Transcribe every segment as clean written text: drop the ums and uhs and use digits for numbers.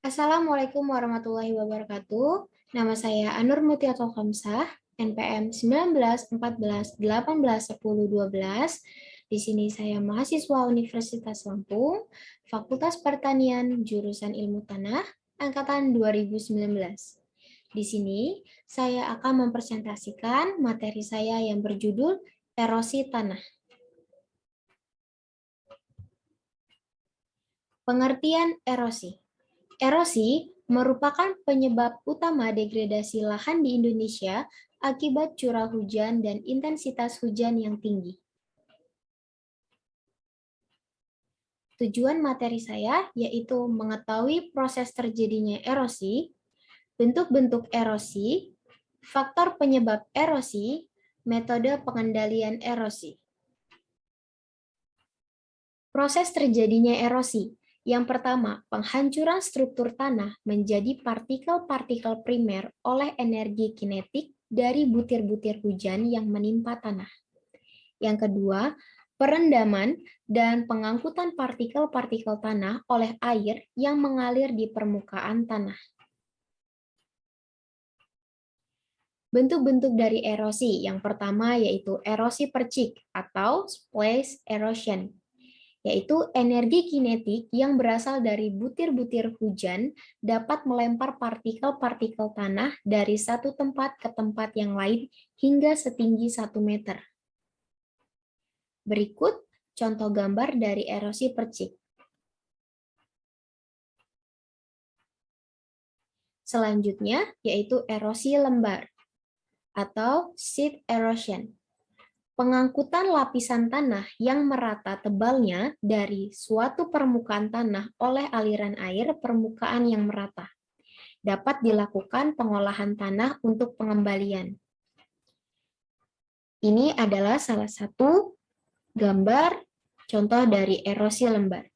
Assalamualaikum warahmatullahi wabarakatuh. Nama saya Anur Mutiatul Khamsah, NPM 19 14 18 10 12. Di sini saya mahasiswa Universitas Lampung, Fakultas Pertanian, jurusan Ilmu Tanah, angkatan 2019. Di sini saya akan mempresentasikan materi saya yang berjudul erosi tanah. Pengertian erosi. Erosi merupakan penyebab utama degradasi lahan di Indonesia akibat curah hujan dan intensitas hujan yang tinggi. Tujuan materi saya yaitu mengetahui proses terjadinya erosi, bentuk-bentuk erosi, faktor penyebab erosi, metode pengendalian erosi. Proses terjadinya erosi. Yang pertama, penghancuran struktur tanah menjadi partikel-partikel primer oleh energi kinetik dari butir-butir hujan yang menimpa tanah. Yang kedua, perendaman dan pengangkutan partikel-partikel tanah oleh air yang mengalir di permukaan tanah. Bentuk-bentuk dari erosi. Yang pertama yaitu erosi percik atau splash erosion, yaitu energi kinetik yang berasal dari butir-butir hujan dapat melempar partikel-partikel tanah dari satu tempat ke tempat yang lain hingga setinggi 1 meter. Berikut contoh gambar dari erosi percik. Selanjutnya yaitu erosi lembar atau sheet erosion. Pengangkutan lapisan tanah yang merata tebalnya dari suatu permukaan tanah oleh aliran air permukaan yang merata. Dapat dilakukan pengolahan tanah untuk pengembalian. Ini adalah salah satu gambar contoh dari erosi lembar.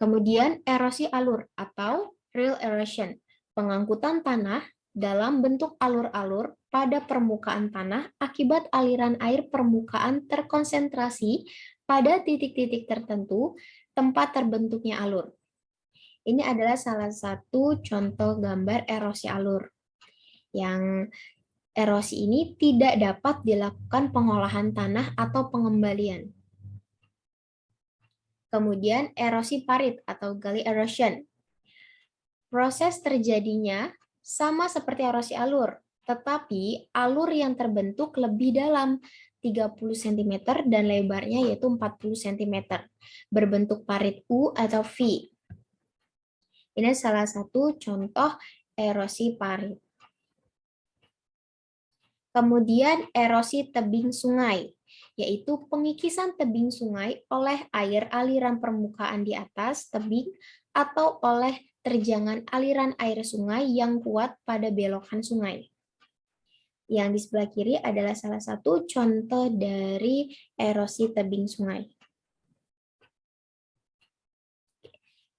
Kemudian erosi alur atau rill erosion. Pengangkutan tanah dalam bentuk alur-alur pada permukaan tanah akibat aliran air permukaan terkonsentrasi pada titik-titik tertentu tempat terbentuknya alur. Ini adalah salah satu contoh gambar erosi alur. Yang erosi ini tidak dapat dilakukan pengolahan tanah atau pengembalian. Kemudian erosi parit atau gully erosion. Proses terjadinya sama seperti erosi alur, tetapi alur yang terbentuk lebih dalam 30 cm dan lebarnya yaitu 40 cm, berbentuk parit U atau V. Ini salah satu contoh erosi parit. Kemudian erosi tebing sungai, yaitu pengikisan tebing sungai oleh air aliran permukaan di atas tebing atau oleh terjangan aliran air sungai yang kuat pada belokan sungai. Yang di sebelah kiri adalah salah satu contoh dari erosi tebing sungai.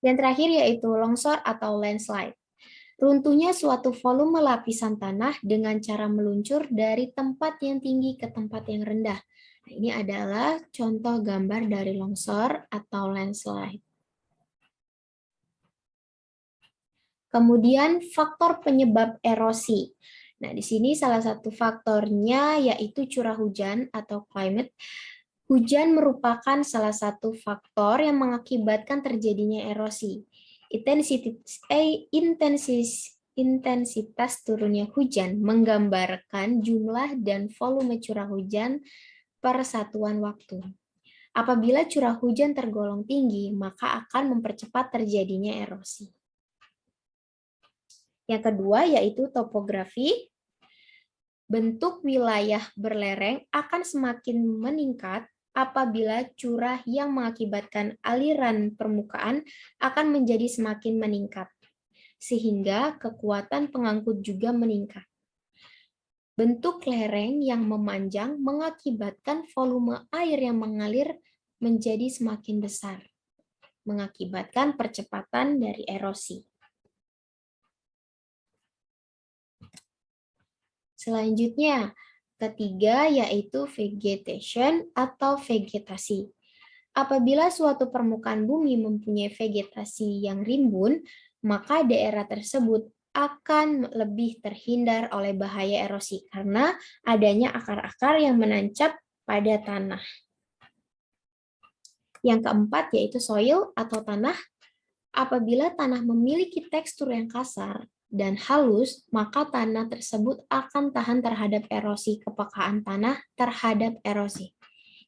Yang terakhir yaitu longsor atau landslide. Runtuhnya suatu volume lapisan tanah dengan cara meluncur dari tempat yang tinggi ke tempat yang rendah. Nah, ini adalah contoh gambar dari longsor atau landslide. Kemudian faktor penyebab erosi. Nah, di sini salah satu faktornya yaitu curah hujan atau climate. Hujan merupakan salah satu faktor yang mengakibatkan terjadinya erosi. Intensitas turunnya hujan menggambarkan jumlah dan volume curah hujan per satuan waktu. Apabila curah hujan tergolong tinggi, maka akan mempercepat terjadinya erosi. Yang kedua yaitu topografi. Bentuk wilayah berlereng akan semakin meningkat apabila curah yang mengakibatkan aliran permukaan akan menjadi semakin meningkat, sehingga kekuatan pengangkut juga meningkat. Bentuk lereng yang memanjang mengakibatkan volume air yang mengalir menjadi semakin besar, mengakibatkan percepatan dari erosi. Selanjutnya, ketiga yaitu vegetation atau vegetasi. Apabila suatu permukaan bumi mempunyai vegetasi yang rimbun, maka daerah tersebut akan lebih terhindar oleh bahaya erosi karena adanya akar-akar yang menancap pada tanah. Yang keempat yaitu soil atau tanah. Apabila tanah memiliki tekstur yang kasar dan halus, maka tanah tersebut akan tahan terhadap erosi. Kepekaan tanah terhadap erosi,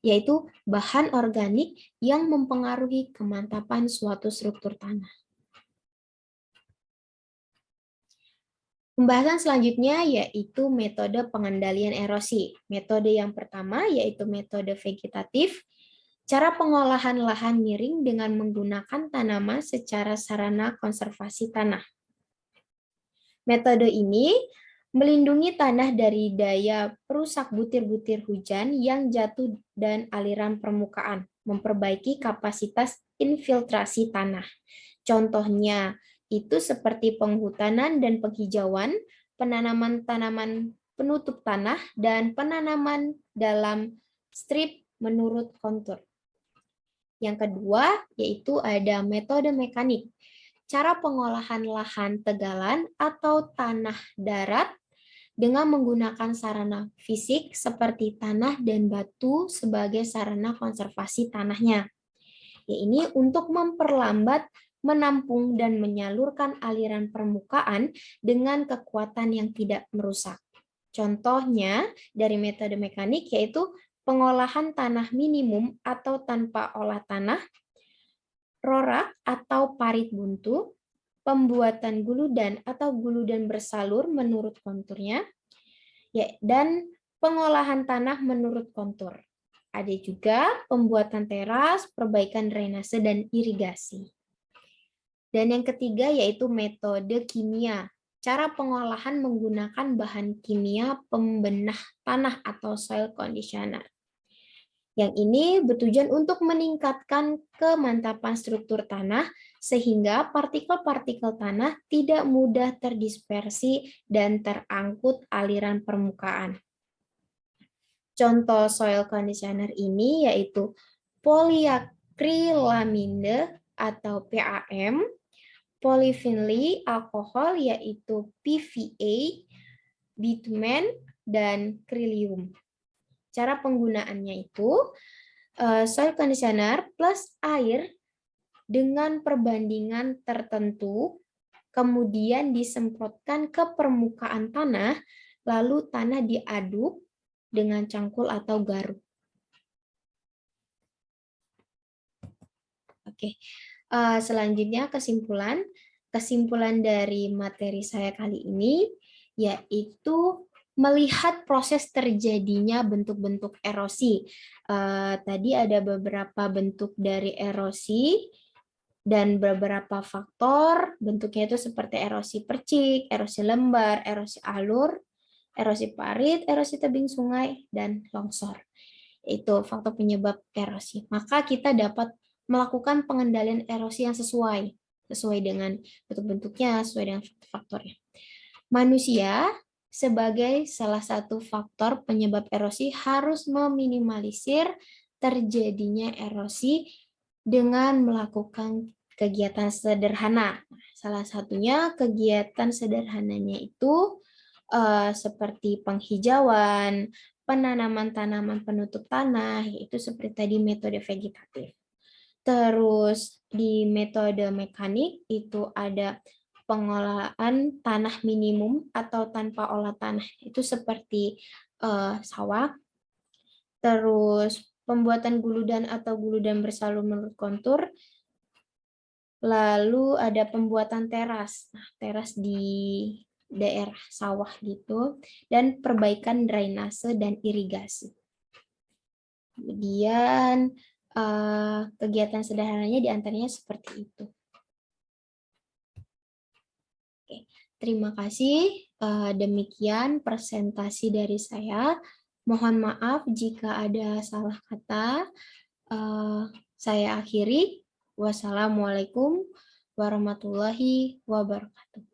yaitu bahan organik yang mempengaruhi kemantapan suatu struktur tanah. Pembahasan selanjutnya yaitu metode pengendalian erosi. Metode yang pertama yaitu metode vegetatif. Cara pengolahan lahan miring dengan menggunakan tanaman secara sarana konservasi tanah. Metode ini melindungi tanah dari daya perusak butir-butir hujan yang jatuh dan aliran permukaan, memperbaiki kapasitas infiltrasi tanah. Contohnya itu seperti penghutanan dan penghijauan, penanaman tanaman penutup tanah, dan penanaman dalam strip menurut kontur. Yang kedua, yaitu ada metode mekanik. Cara pengolahan lahan tegalan atau tanah darat dengan menggunakan sarana fisik seperti tanah dan batu sebagai sarana konservasi tanahnya. Ini untuk memperlambat, menampung, dan menyalurkan aliran permukaan dengan kekuatan yang tidak merusak. Contohnya dari metode mekanik yaitu pengolahan tanah minimum atau tanpa olah tanah, rorak atau parit buntu, pembuatan guludan atau guludan bersalur menurut konturnya, dan pengolahan tanah menurut kontur. Ada juga pembuatan teras, perbaikan drainase, dan irigasi. Dan yang ketiga yaitu metode kimia. Cara pengolahan menggunakan bahan kimia pembenah tanah atau soil conditioner. Yang ini bertujuan untuk meningkatkan kemantapan struktur tanah sehingga partikel-partikel tanah tidak mudah terdispersi dan terangkut aliran permukaan. Contoh soil conditioner ini yaitu polyacrylamide atau PAM, polyvinyl alkohol yaitu PVA, bitumen, dan krylium. Cara penggunaannya itu soil conditioner plus air dengan perbandingan tertentu, kemudian disemprotkan ke permukaan tanah, lalu tanah diaduk dengan cangkul atau garuk. Oke. Selanjutnya kesimpulan. Kesimpulan dari materi saya kali ini yaitu melihat proses terjadinya bentuk-bentuk erosi. Tadi ada beberapa bentuk dari erosi dan beberapa faktor. Bentuknya itu seperti erosi percik, erosi lembar, erosi alur, erosi parit, erosi tebing sungai, dan longsor. Itu faktor penyebab erosi. Maka kita dapat melakukan pengendalian erosi yang sesuai dengan bentuk-bentuknya, sesuai dengan faktor-faktornya. Manusia sebagai salah satu faktor penyebab erosi harus meminimalisir terjadinya erosi dengan melakukan kegiatan sederhana. Salah satunya kegiatan sederhananya itu seperti penghijauan, penanaman tanaman penutup tanah, yaitu seperti tadi metode vegetatif. Terus di metode mekanik itu ada pengolahan tanah minimum atau tanpa olah tanah, itu seperti sawah. Terus pembuatan guludan atau guludan bersalur menurut kontur. Lalu ada pembuatan teras. Nah, teras di daerah sawah gitu, dan perbaikan drainase dan irigasi. Kemudian kegiatan sederhananya diantaranya seperti itu. Oke, terima kasih. Demikian presentasi dari saya. Mohon maaf jika ada salah kata. Saya akhiri. Wassalamualaikum warahmatullahi wabarakatuh.